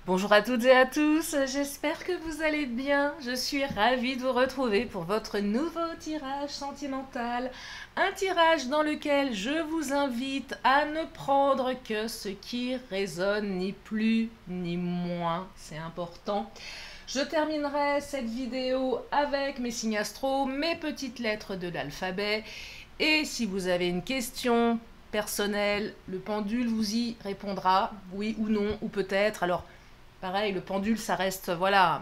Bonjour à toutes et à tous, j'espère que vous allez bien. Je suis ravie de vous retrouver pour votre nouveau tirage sentimental. Un tirage dans lequel je vous invite à ne prendre que ce qui résonne, ni plus ni moins. C'est important. Je terminerai cette vidéo avec mes signes astro, mes petites lettres de l'alphabet. Et si vous avez une question personnelle, le pendule vous y répondra, oui ou non, ou peut-être. Alors, pareil, le pendule, ça reste, voilà,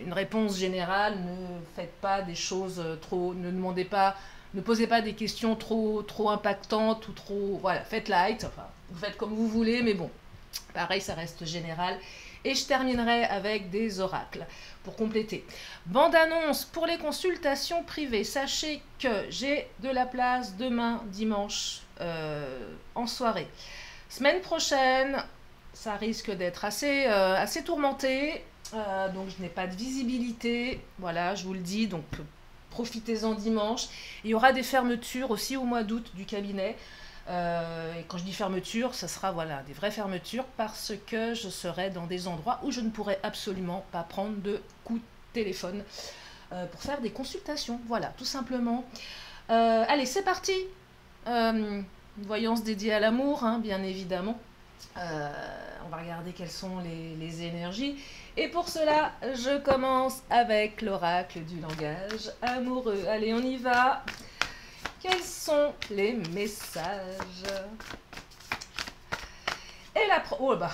une réponse générale. Ne faites pas des choses trop, ne demandez pas, ne posez pas des questions trop impactantes ou trop, voilà, faites light. Enfin, vous faites comme vous voulez, mais bon, pareil, ça reste général. Et je terminerai avec des oracles pour compléter. Bande-annonce pour les consultations privées. Sachez que j'ai de la place demain, dimanche, en soirée. Semaine prochaine, ça risque d'être assez tourmenté, donc je n'ai pas de visibilité, voilà, je vous le dis, donc profitez-en dimanche. Il y aura des fermetures aussi au mois d'août du cabinet, et quand je dis fermeture, ça sera voilà, des vraies fermetures, parce que je serai dans des endroits où je ne pourrai absolument pas prendre de coups de téléphone pour faire des consultations, voilà, tout simplement. Allez, c'est parti. Une voyance dédiée à l'amour, hein, bien évidemment. On va regarder quelles sont les énergies. Et pour cela, je commence avec l'oracle du langage amoureux. Allez, on y va. Quels sont les messages? Et la pro... Oh bah.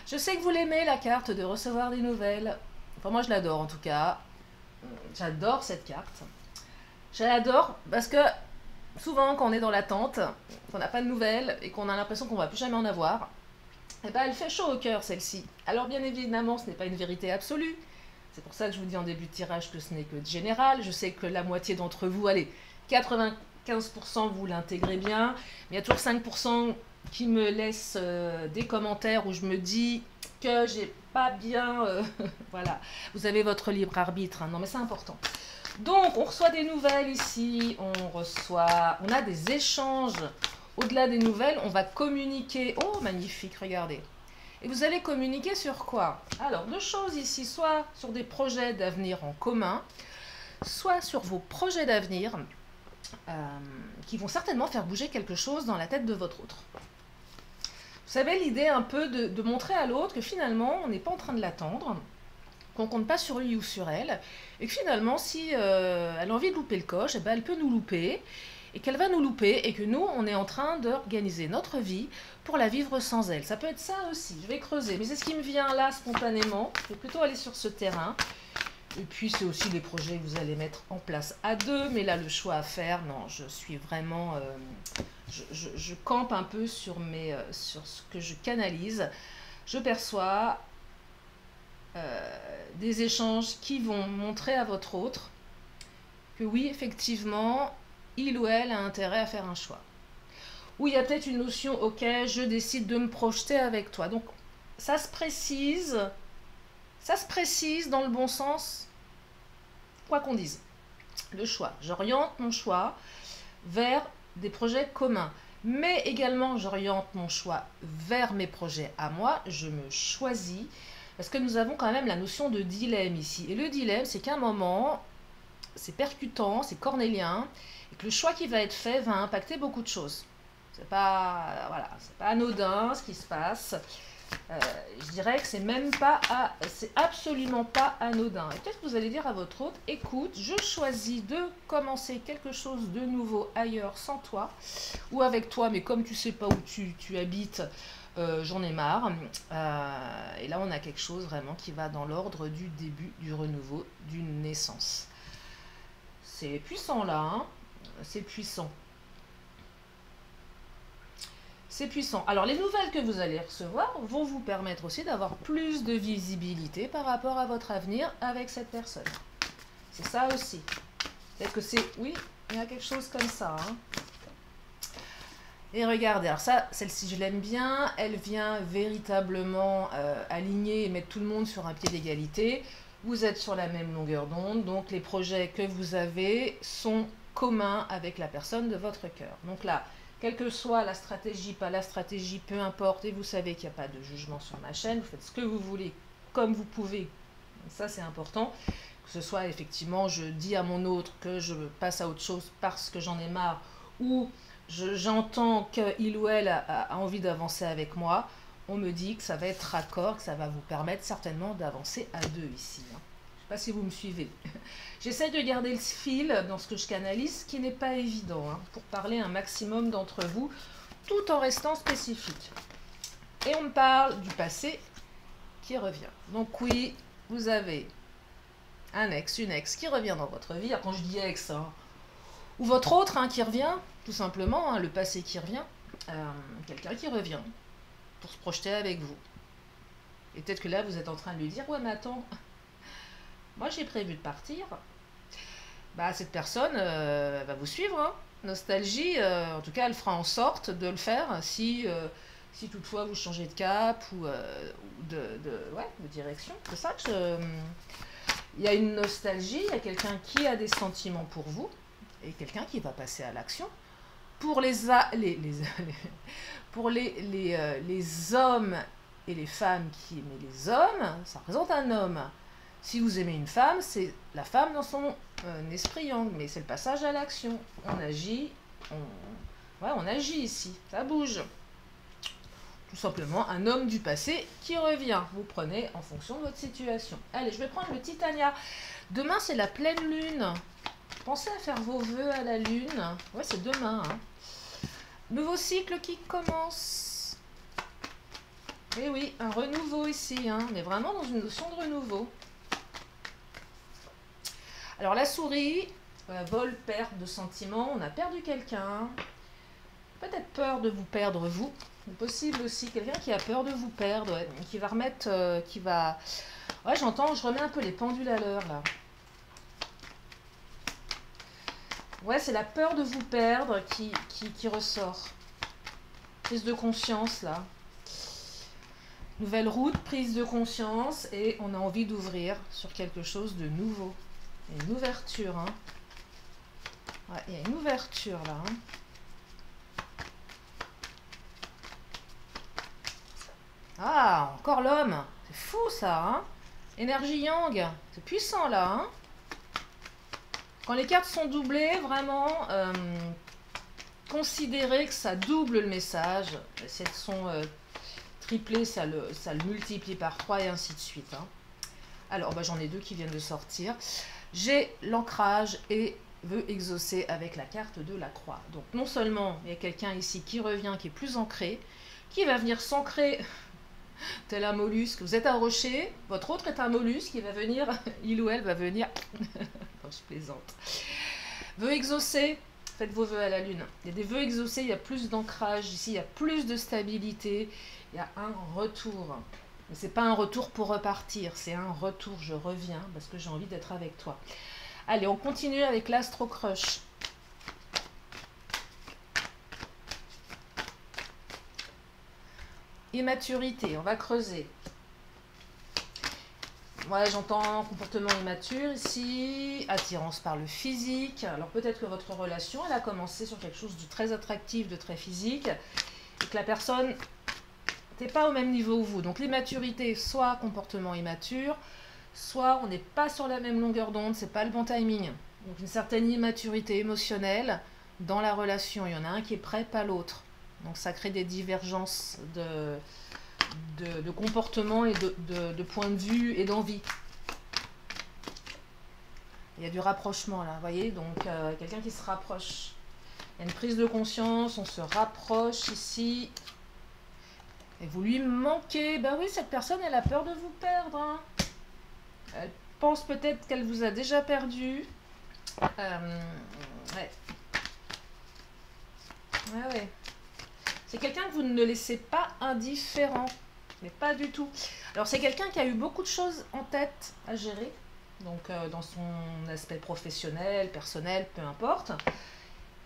Je sais que vous l'aimez, la carte de recevoir des nouvelles. Enfin, moi, je l'adore en tout cas. J'adore cette carte. Je l'adore parce que souvent, quand on est dans l'attente, qu'on n'a pas de nouvelles et qu'on a l'impression qu'on ne va plus jamais en avoir, eh ben, elle fait chaud au cœur, celle-ci. Alors, bien évidemment, ce n'est pas une vérité absolue. C'est pour ça que je vous dis en début de tirage que ce n'est que général. Je sais que la moitié d'entre vous, allez, 95%, vous l'intégrez bien. Mais il y a toujours 5% qui me laissent des commentaires où je me dis que j'ai pas bien... voilà, vous avez votre libre arbitre. Hein. Non, mais c'est important. Donc, on reçoit des nouvelles ici, on a des échanges. Au-delà des nouvelles, on va communiquer. Oh, magnifique, regardez. Et vous allez communiquer sur quoi? Alors, deux choses ici, soit sur des projets d'avenir en commun, soit sur vos projets d'avenir qui vont certainement faire bouger quelque chose dans la tête de votre autre. Vous savez, l'idée un peu de montrer à l'autre que finalement, on n'est pas en train de l'attendre, qu'on compte pas sur lui ou sur elle, et que finalement, si elle a envie de louper le coche, eh ben, elle peut nous louper, et qu'elle va nous louper, et que nous, on est en train d'organiser notre vie pour la vivre sans elle. Ça peut être ça aussi, je vais creuser, mais c'est ce qui me vient là spontanément, je vais plutôt aller sur ce terrain. Et puis c'est aussi les projets que vous allez mettre en place à deux, mais là le choix à faire, non, je suis vraiment... je campe un peu sur ce que je canalise. Je perçois des échanges qui vont montrer à votre autre que oui, effectivement, il ou elle a intérêt à faire un choix. Ou il y a peut-être une notion, ok, je décide de me projeter avec toi. Donc ça se précise dans le bon sens, quoi qu'on dise. Le choix, j'oriente mon choix vers des projets communs. Mais également, j'oriente mon choix vers mes projets à moi, je me choisis. Parce que nous avons quand même la notion de dilemme ici. Et le dilemme, c'est qu'à un moment, c'est percutant, c'est cornélien, et que le choix qui va être fait va impacter beaucoup de choses. C'est pas, voilà, c'est pas anodin ce qui se passe. Je dirais que c'est même pas, c'est absolument pas anodin. Et peut-être que vous allez dire à votre hôte, écoute, je choisis de commencer quelque chose de nouveau ailleurs sans toi, ou avec toi, mais comme tu sais pas où tu habites, j'en ai marre. Et là, on a quelque chose vraiment qui va dans l'ordre du début, du renouveau, d'une naissance. C'est puissant là, hein, c'est puissant. C'est puissant. Alors, les nouvelles que vous allez recevoir vont vous permettre aussi d'avoir plus de visibilité par rapport à votre avenir avec cette personne. C'est ça aussi. Peut-être que c'est... Oui, il y a quelque chose comme ça. Hein. Et regardez, alors ça, celle-ci, je l'aime bien. Elle vient véritablement aligner et mettre tout le monde sur un pied d'égalité. Vous êtes sur la même longueur d'onde, donc les projets que vous avez sont communs avec la personne de votre cœur. Donc là, Quelle que soit la stratégie, pas la stratégie, peu importe, et vous savez qu'il n'y a pas de jugement sur ma chaîne, vous faites ce que vous voulez, comme vous pouvez, ça c'est important, que ce soit effectivement, je dis à mon autre que je passe à autre chose parce que j'en ai marre, ou j'entends qu'il ou elle a envie d'avancer avec moi, on me dit que ça va être raccord, que ça va vous permettre certainement d'avancer à deux ici. Je ne sais pas si vous me suivez. J'essaie de garder le fil dans ce que je canalise, ce qui n'est pas évident, pour parler un maximum d'entre vous, tout en restant spécifique. Et on me parle du passé qui revient. Donc oui, vous avez un ex, une ex qui revient dans votre vie. Alors, quand je dis ex, ou votre autre qui revient, tout simplement, le passé qui revient, quelqu'un qui revient pour se projeter avec vous. Et peut-être que là, vous êtes en train de lui dire, ouais, mais attends, moi j'ai prévu de partir. Bah, cette personne va vous suivre. Nostalgie, en tout cas, elle fera en sorte de le faire si toutefois vous changez de cap ou de direction. C'est ça que il y a une nostalgie, il y a quelqu'un qui a des sentiments pour vous et quelqu'un qui va passer à l'action. Pour pour les hommes et les femmes qui aimaient les hommes, ça représente un homme. Si vous aimez une femme, c'est la femme dans son esprit yang, mais c'est le passage à l'action. On agit, on agit ici, ça bouge. Tout simplement un homme du passé qui revient. Vous prenez en fonction de votre situation. Allez, je vais prendre le Titania. Demain, c'est la pleine lune. Pensez à faire vos vœux à la lune. Ouais, c'est demain. Nouveau cycle qui commence. Et oui, un renouveau ici. Mais vraiment dans une notion de renouveau. Alors la souris, vol, perte de sentiments, on a perdu quelqu'un, peut-être peur de vous perdre vous, c'est possible aussi, quelqu'un qui a peur de vous perdre, qui va remettre, ouais j'entends, je remets un peu les pendules à l'heure là. Ouais, c'est la peur de vous perdre qui ressort. Prise de conscience là. Nouvelle route, prise de conscience et on a envie d'ouvrir sur quelque chose de nouveau. Il y a une ouverture, Ouais, il y a une ouverture là, Ah, encore l'homme. C'est fou ça, Énergie yang. C'est puissant là, Quand les cartes sont doublées, vraiment, considérez que ça double le message. Si elles sont triplées, ça le multiplie par 3 et ainsi de suite. Alors, j'en ai deux qui viennent de sortir. J'ai l'ancrage et veut exaucer avec la carte de la croix. Donc non seulement il y a quelqu'un ici qui revient, qui est plus ancré, qui va venir s'ancrer tel un mollusque. Vous êtes un rocher, votre autre est un mollusque, qui va venir, il ou elle va venir, non, je plaisante, veut exaucer, faites vos vœux à la lune. Il y a des vœux exaucés, il y a plus d'ancrage ici, il y a plus de stabilité, il y a un retour. Mais ce n'est pas un retour pour repartir, c'est un retour, je reviens parce que j'ai envie d'être avec toi. Allez, on continue avec l'Astro Crush. Immaturité, on va creuser. Ouais, j'entends comportement immature ici, attirance par le physique. Alors peut-être que votre relation, elle a commencé sur quelque chose de très attractif, de très physique, et que la personne n'est pas au même niveau que vous. Donc l'immaturité, soit comportement immature, soit on n'est pas sur la même longueur d'onde, c'est pas le bon timing. Donc une certaine immaturité émotionnelle dans la relation. Il y en a un qui est prêt, pas l'autre. Donc ça crée des divergences de comportement et de point de vue et d'envie. Il y a du rapprochement là, vous voyez, donc quelqu'un qui se rapproche. Il y a une prise de conscience, on se rapproche ici. Et vous lui manquez. Ben oui, cette personne, elle a peur de vous perdre. Elle pense peut-être qu'elle vous a déjà perdu. Ouais. Ouais. C'est quelqu'un que vous ne laissez pas indifférent. Mais pas du tout. Alors c'est quelqu'un qui a eu beaucoup de choses en tête à gérer. Donc dans son aspect professionnel, personnel, peu importe.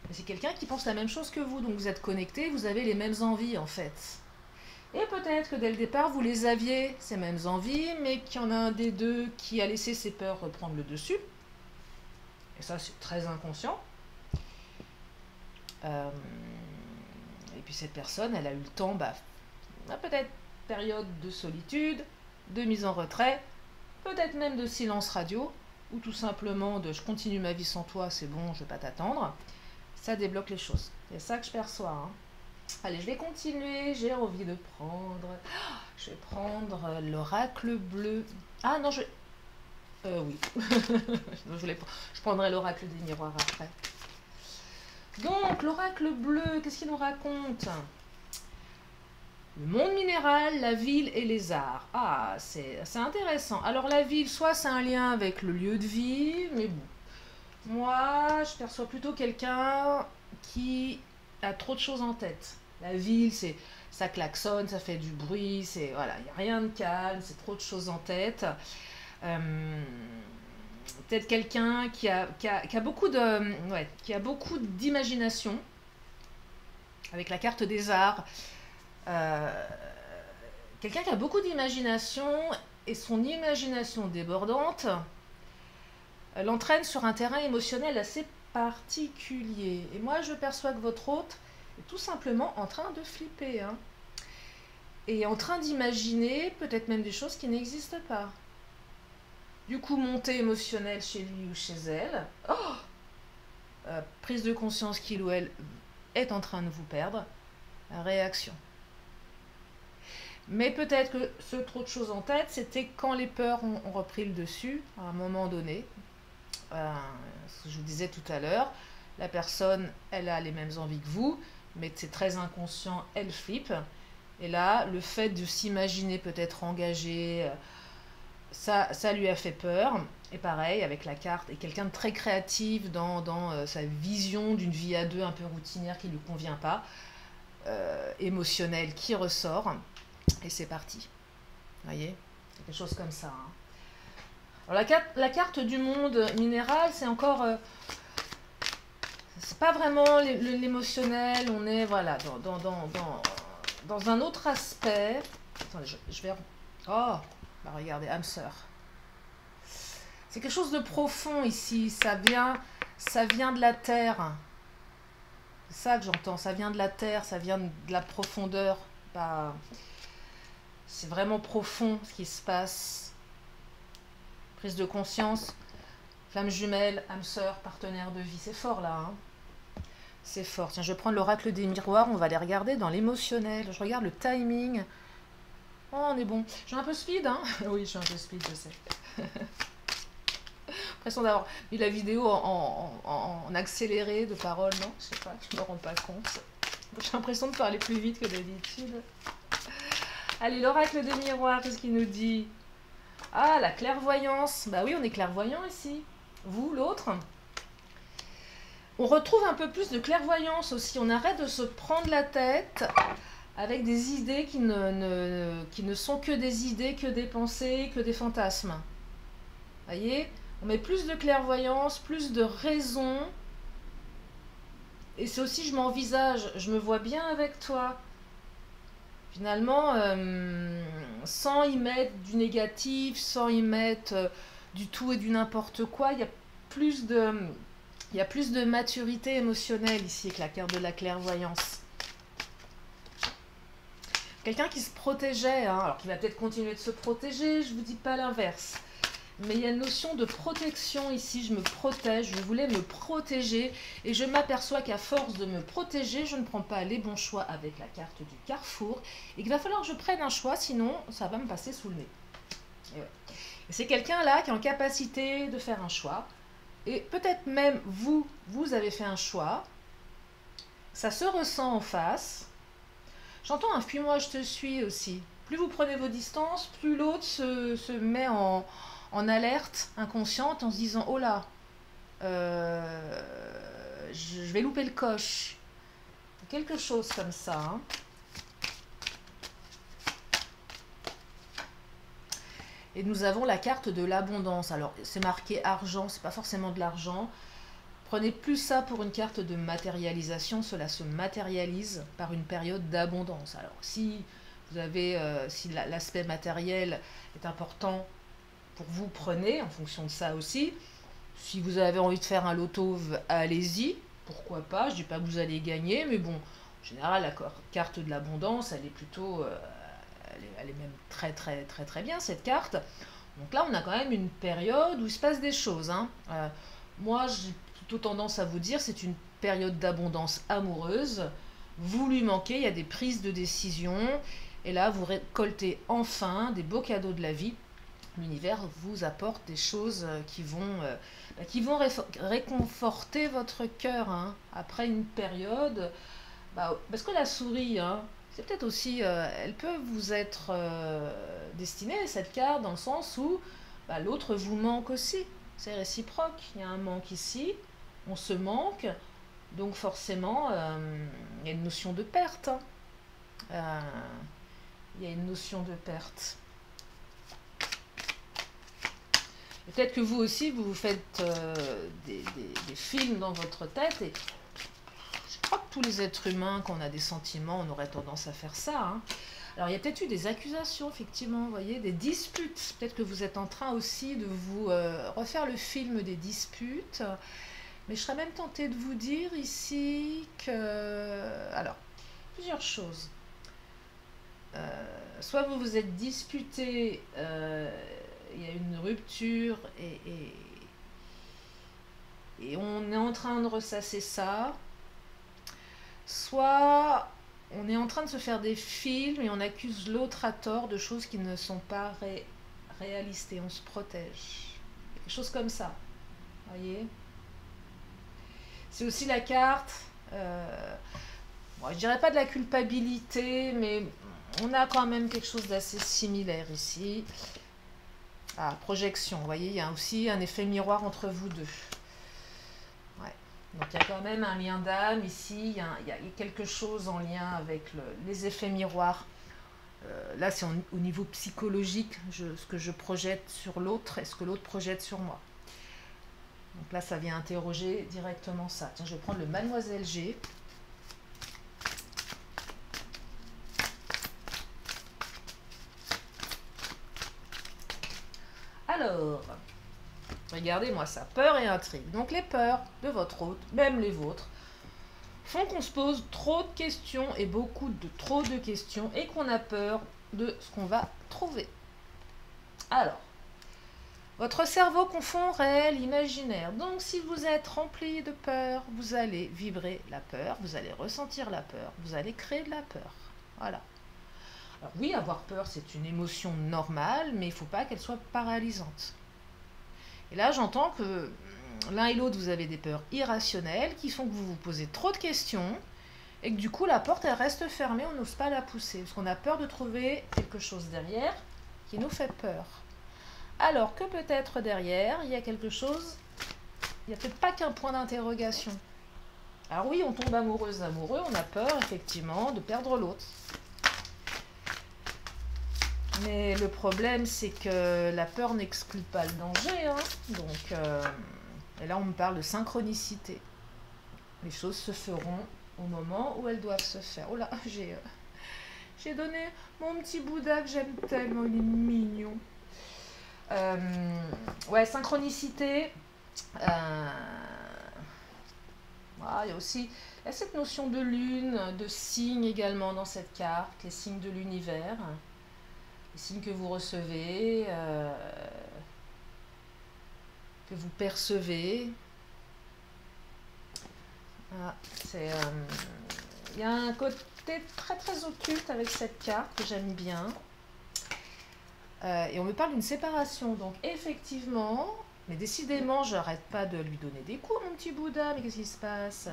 Mais c'est quelqu'un qui pense la même chose que vous. Donc vous êtes connectés, vous avez les mêmes envies en fait. Et peut-être que dès le départ, vous les aviez, ces mêmes envies, mais qu'il y en a un des deux qui a laissé ses peurs reprendre le dessus. Et ça, c'est très inconscient. Et puis cette personne, elle a eu le temps, peut-être période de solitude, de mise en retrait, peut-être même de silence radio, ou tout simplement de je continue ma vie sans toi, c'est bon, je vais pas t'attendre. Ça débloque les choses. C'est ça que je perçois. Hein. Allez, je vais continuer. J'ai envie de prendre. Je vais prendre l'oracle bleu. Ah non, je. Oui. Je prendrai l'oracle des miroirs après. Donc, l'oracle bleu, qu'est-ce qu'il nous raconte? Le monde minéral, la ville et les arts. Ah, c'est intéressant. Alors, la ville, soit c'est un lien avec le lieu de vie, mais bon. Moi, je perçois plutôt quelqu'un qui a trop de choses en tête. La ville, ça klaxonne, ça fait du bruit, voilà, il n'y a rien de calme, c'est trop de choses en tête. Peut-être quelqu'un qui a beaucoup qui a beaucoup d'imagination, avec la carte des arts. Quelqu'un qui a beaucoup d'imagination et son imagination débordante l'entraîne sur un terrain émotionnel assez particulier. Et moi, je perçois que votre hôte est tout simplement en train de flipper. Hein, et en train d'imaginer peut-être même des choses qui n'existent pas. Du coup, montée émotionnelle chez lui ou chez elle. Prise de conscience qu'il ou elle est en train de vous perdre. Réaction. Mais peut-être que ce trop de choses en tête, c'était quand les peurs ont repris le dessus, à un moment donné. Ce que je vous disais tout à l'heure, la personne, elle a les mêmes envies que vous, mais c'est très inconscient, elle flippe. Et là, le fait de s'imaginer peut-être engagé, ça lui a fait peur. Et pareil, avec la carte, et quelqu'un de très créatif dans sa vision d'une vie à deux un peu routinière qui ne lui convient pas, émotionnelle qui ressort, et c'est parti. Vous voyez, c'est quelque chose comme ça. Hein. Alors la carte du monde minéral, c'est encore... c'est pas vraiment l'émotionnel, on est voilà, dans un autre aspect. Attendez, je vais... Oh, regardez, âme sœur. C'est quelque chose de profond ici, ça vient de la terre. C'est ça que j'entends, ça vient de la terre, ça vient de la profondeur. C'est vraiment profond ce qui se passe. Prise de conscience, flamme jumelle, âme sœur, partenaire de vie. C'est fort là. Hein, c'est fort. Tiens, je vais prendre l'oracle des miroirs. On va les regarder dans l'émotionnel. Je regarde le timing. Oh, on est bon. Je suis un peu speed, hein? Oui, je suis un peu speed, je sais. L'impression d'avoir mis la vidéo en accéléré de parole, non? Je sais pas, je me rends pas compte. J'ai l'impression de parler plus vite que d'habitude. Allez, l'oracle des miroirs, qu'est-ce qu'il nous dit? Ah, la clairvoyance. Bah oui, on est clairvoyant ici. Vous, l'autre. On retrouve un peu plus de clairvoyance aussi. On arrête de se prendre la tête avec des idées qui ne sont que des idées, que des pensées, que des fantasmes. Voyez, on met plus de clairvoyance, plus de raison. Et c'est aussi, je m'envisage, je me vois bien avec toi. Finalement, sans y mettre du négatif, sans y mettre du tout et du n'importe quoi, il y a plus de maturité émotionnelle ici avec la carte de la clairvoyance. Quelqu'un qui se protégeait, hein, alors qui va peut-être continuer de se protéger, je ne vous dis pas l'inverse. Mais il y a une notion de protection ici, je me protège, je voulais me protéger et je m'aperçois qu'à force de me protéger, je ne prends pas les bons choix avec la carte du carrefour et qu'il va falloir que je prenne un choix, sinon ça va me passer sous le nez. Et ouais. C'est quelqu'un là qui est en capacité de faire un choix et peut-être même vous avez fait un choix, ça se ressent en face. J'entends un fuis-moi, je te suis aussi. Plus vous prenez vos distances, plus l'autre se met en alerte inconsciente en se disant oh là, je vais louper le coche. Quelque chose comme ça. Hein. Et nous avons la carte de l'abondance. Alors c'est marqué argent, c'est pas forcément de l'argent. Prenez plus ça pour une carte de matérialisation. Cela se matérialise par une période d'abondance. Alors si vous avez, si l'aspect matériel est important pour vous, prenez en fonction de ça aussi. Si vous avez envie de faire un loto, allez-y, pourquoi pas. Je dis pas que vous allez gagner, mais bon, En général, la carte de l'abondance, elle est plutôt... elle est même très très très très bien, cette carte. Donc là, on a quand même une période où il se passe des choses, hein. Moi, j'ai plutôt tendance à vous dire, c'est une période d'abondance amoureuse. Vous lui manquez, il y a des prises de décision. Et là, vous récoltez enfin des beaux cadeaux de la vie. L'univers vous apporte des choses qui vont réconforter votre cœur, hein, après une période. Parce que la souris, hein, c'est peut-être aussi, elle peut vous être destinée, cette carte, dans le sens où l'autre vous manque aussi. C'est réciproque. Il y a un manque ici, on se manque, donc forcément, il y a une notion de perte, hein. Euh, il y a une notion de perte. Peut-être que vous aussi, vous faites des films dans votre tête, et je crois que tous les êtres humains, quand on a des sentiments, on aurait tendance à faire ça, hein. Alors, il y a peut-être eu des accusations, effectivement, vous voyez, des disputes. Peut-être que vous êtes en train aussi de vous refaire le film des disputes. Mais je serais même tentée de vous dire ici que... Alors, plusieurs choses. Soit vous vous êtes disputé, il y a une rupture et on est en train de ressasser ça. Soit on est en train de se faire des films et on accuse l'autre à tort de choses qui ne sont pas réalistes et on se protège. Quelque chose comme ça. Voyez ? C'est aussi la carte, bon, je dirais pas de la culpabilité, mais on a quand même quelque chose d'assez similaire ici. Ah, projection, vous voyez, il y a aussi un effet miroir entre vous deux. Ouais. Donc il y a quand même un lien d'âme ici, il y a quelque chose en lien avec les effets miroirs. Là, c'est au niveau psychologique, ce que je projette sur l'autre et ce que l'autre projette sur moi. Donc là, ça vient interroger directement ça. Tiens, je vais prendre le Mademoiselle G. Alors, regardez-moi ça, peur et intrigue. Donc les peurs de votre hôte, même les vôtres, font qu'on se pose trop de questions et trop de questions et qu'on a peur de ce qu'on va trouver. Alors, votre cerveau confond réel, imaginaire. Donc, si vous êtes rempli de peur, vous allez vibrer la peur, vous allez ressentir la peur, vous allez créer de la peur. Voilà. Alors oui, avoir peur, c'est une émotion normale, mais il ne faut pas qu'elle soit paralysante. Et là, j'entends que l'un et l'autre, vous avez des peurs irrationnelles qui font que vous vous posez trop de questions et que du coup, la porte, elle reste fermée, on n'ose pas la pousser parce qu'on a peur de trouver quelque chose derrière qui nous fait peur. Alors que peut-être derrière, il y a quelque chose, il n'y a peut-être pas qu'un point d'interrogation. Alors oui, on tombe amoureuse, amoureux, on a peur effectivement de perdre l'autre. Mais le problème, c'est que la peur n'exclut pas le danger, hein. Donc, et là, on me parle de synchronicité. Les choses se feront au moment où elles doivent se faire. Oh là, j'ai donné mon petit Bouddha que j'aime tellement, il est mignon. Ouais, synchronicité. Il y a aussi cette notion de lune, de signes également dans cette carte, les signes de l'univers, les signes que vous recevez, que vous percevez. Voilà, il y a un côté très très occulte avec cette carte que j'aime bien. Et on me parle d'une séparation, donc effectivement, mais décidément, je n'arrête pas de lui donner des coups, mon petit Bouddha, mais qu'est-ce qui se passe?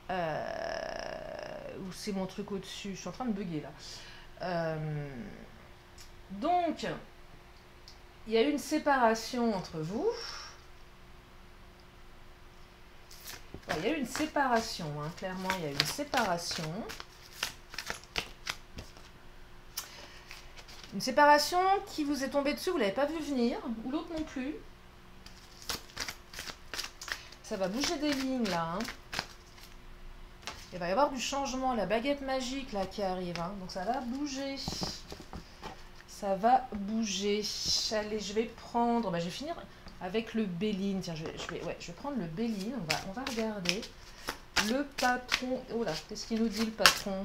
Ou c'est mon truc au-dessus, je suis en train de bugger là. Donc, il y a eu une séparation entre vous. Ouais, il y a eu une séparation, hein, clairement, il y a eu une séparation. Une séparation qui vous est tombée dessus, vous ne l'avez pas vu venir, ou l'autre non plus. Ça va bouger des lignes là, hein. Il va y avoir du changement, la baguette magique là qui arrive, hein. Donc ça va bouger. Ça va bouger. Allez, je vais prendre, je vais finir avec le Béline. Tiens, je vais prendre le Béline, on va regarder le patron. Oh là, qu'est-ce qu'il nous dit le patron?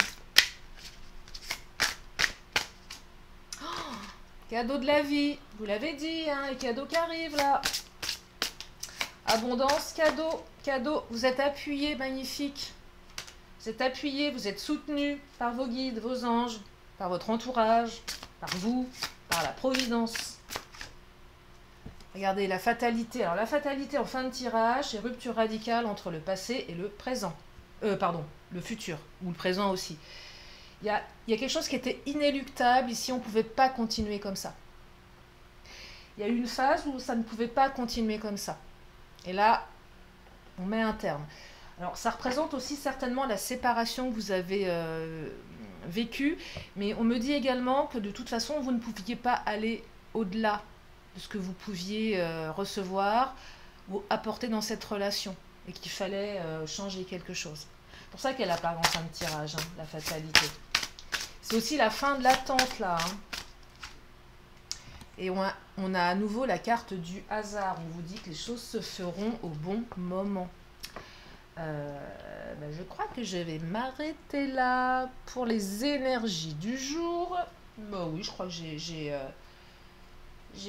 Cadeau de la vie, vous l'avez dit, hein, les cadeaux qui arrivent là. Abondance, cadeau, cadeau. Vous êtes appuyé, magnifique. Vous êtes appuyé, vous êtes soutenu par vos guides, vos anges, par votre entourage, par vous, par la providence. Regardez la fatalité. Alors la fatalité en fin de tirage, c'est rupture radicale entre le passé et le présent. Pardon, le futur, ou le présent aussi. Il y a quelque chose qui était inéluctable. Ici, on ne pouvait pas continuer comme ça. Il y a eu une phase où ça ne pouvait pas continuer comme ça. Et là, on met un terme. Alors, ça représente aussi certainement la séparation que vous avez vécue. Mais on me dit également que de toute façon, vous ne pouviez pas aller au-delà de ce que vous pouviez recevoir ou apporter dans cette relation. Et qu'il fallait changer quelque chose. C'est pour ça qu'elle apparaît en fin de tirage, hein, la fatalité. C'est aussi la fin de l'attente, là. Hein. Et on a à nouveau la carte du hasard. On vous dit que les choses se feront au bon moment. Je crois que je vais m'arrêter là pour les énergies du jour. Bah oui, je crois que j'ai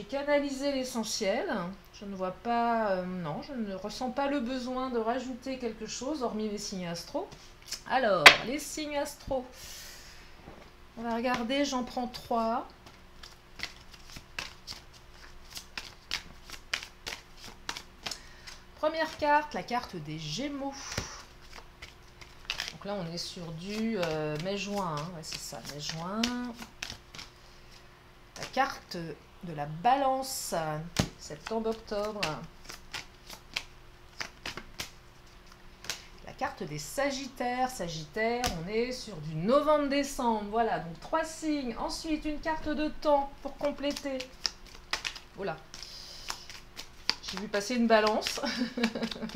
canalisé l'essentiel. Je ne vois pas... non, je ne ressens pas le besoin de rajouter quelque chose, hormis les signes astro. Alors, les signes astro. On va regarder, j'en prends 3. Première carte, la carte des Gémeaux. Donc là, on est sur du mai-juin. Hein. Ouais, c'est ça, mai-juin. La carte de la Balance, septembre-octobre. La carte des Sagittaires. Sagittaire, on est sur du novembre-décembre. Voilà, donc 3 signes. Ensuite, une carte de temps pour compléter. Voilà. J'ai vu passer une Balance.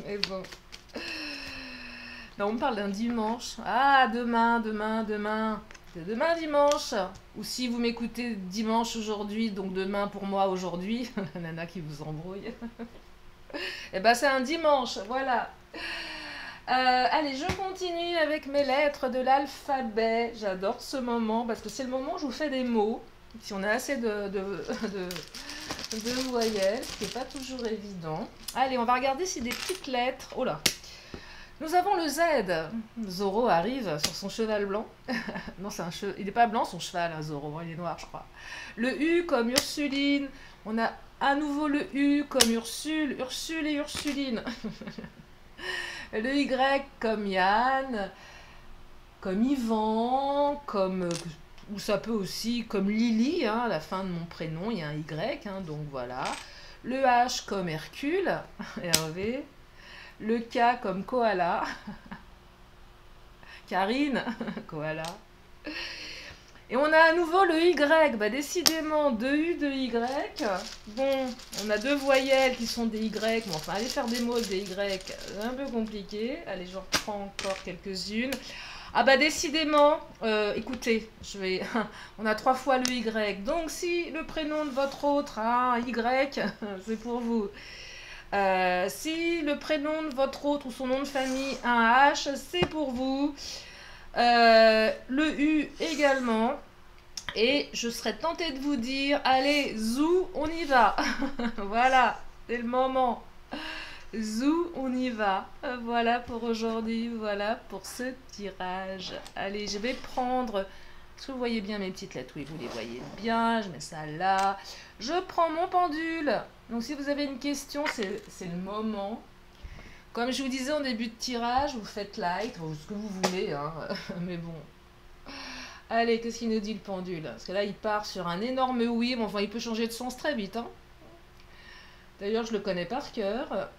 Mais bon. Là, on me parle d'un dimanche. Ah, demain. C'est demain dimanche. Ou si vous m'écoutez dimanche aujourd'hui, donc demain pour moi aujourd'hui. La nana qui vous embrouille. Eh ben, c'est un dimanche. Voilà. Allez, je continue avec mes lettres de l'alphabet. J'adore ce moment parce que c'est le moment où je vous fais des mots. Si on a assez de voyelles, ce qui n'est pas toujours évident. Allez, on va regarder si des petites lettres... Oh là. Nous avons le Z. Zoro arrive sur son cheval blanc. Non, c'est un cheval. Il n'est pas blanc son cheval, hein, Zoro. Il est noir, je crois. Le U comme Ursuline. On a à nouveau le U comme Ursule. Ursule et Ursuline. Le Y comme Yann. Comme Yvan. Comme... Ou ça peut aussi comme Lily. Hein, à la fin de mon prénom, il y a un Y. Hein, donc voilà. Le H comme Hercule. Hervé. Le K comme koala. Karine, koala. Et on a à nouveau le Y. Bah, décidément, 2 U, 2 Y. Bon, on a 2 voyelles qui sont des Y. Bon, enfin, aller faire des mots avec des Y, c'est un peu compliqué. Allez, j'en reprends encore quelques-unes. Ah bah décidément, écoutez, on a 3 fois le Y. Donc si le prénom de votre autre a un Y, c'est pour vous. Si le prénom de votre autre ou son nom de famille a un H, c'est pour vous. Le U également. Et je serais tentée de vous dire, allez, zou, on y va. Voilà, c'est le moment. Zou, on y va. Voilà pour aujourd'hui, voilà pour ce tirage. Allez, je vais prendre... Est-ce que vous voyez bien mes petites lettres? Oui, vous les voyez bien. Je mets ça là. Je prends mon pendule. Donc, si vous avez une question, c'est le moment. Comme je vous disais en début de tirage, vous faites like, ce que vous voulez. Hein. Mais bon. Allez, qu'est-ce qu'il nous dit le pendule? Parce que là, il part sur un énorme oui. Bon, enfin, il peut changer de sens très vite. Hein. D'ailleurs, je le connais par cœur.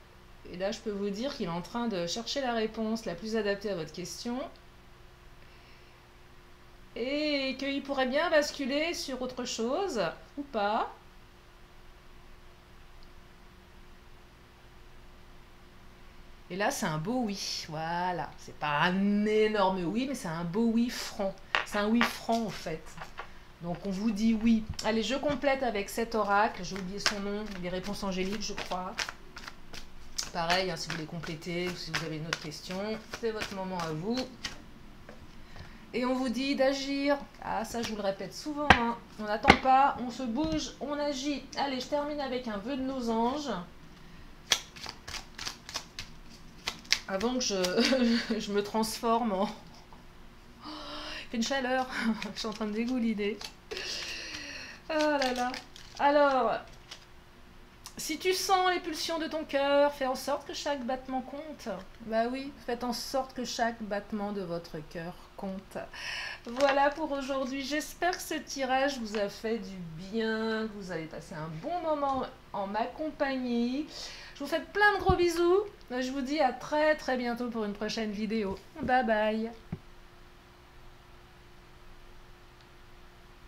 Et là, je peux vous dire qu'il est en train de chercher la réponse la plus adaptée à votre question. Et qu'il pourrait bien basculer sur autre chose, ou pas. Et là, c'est un beau oui. Voilà. C'est pas un énorme oui, mais c'est un beau oui franc. C'est un oui franc, en fait. Donc, on vous dit oui. Allez, je complète avec cet oracle. J'ai oublié son nom. Les réponses angéliques, je crois. Pareil, hein, si vous voulez compléter ou si vous avez une autre question, c'est votre moment à vous. Et on vous dit d'agir. Ah, ça, je vous le répète souvent. Hein. On n'attend pas, on se bouge, on agit. Allez, je termine avec un vœu de nos anges. Avant que je me transforme en... Oh, il fait une chaleur. Je suis en train de dégouliner. Oh là là. Alors, si tu sens les pulsions de ton cœur, fais en sorte que chaque battement compte. Bah oui, faites en sorte que chaque battement de votre cœur compte. Voilà pour aujourd'hui. J'espère que ce tirage vous a fait du bien, que vous avez passé un bon moment en ma compagnie. Je vous fais plein de gros bisous. Je vous dis à très bientôt pour une prochaine vidéo. Bye bye.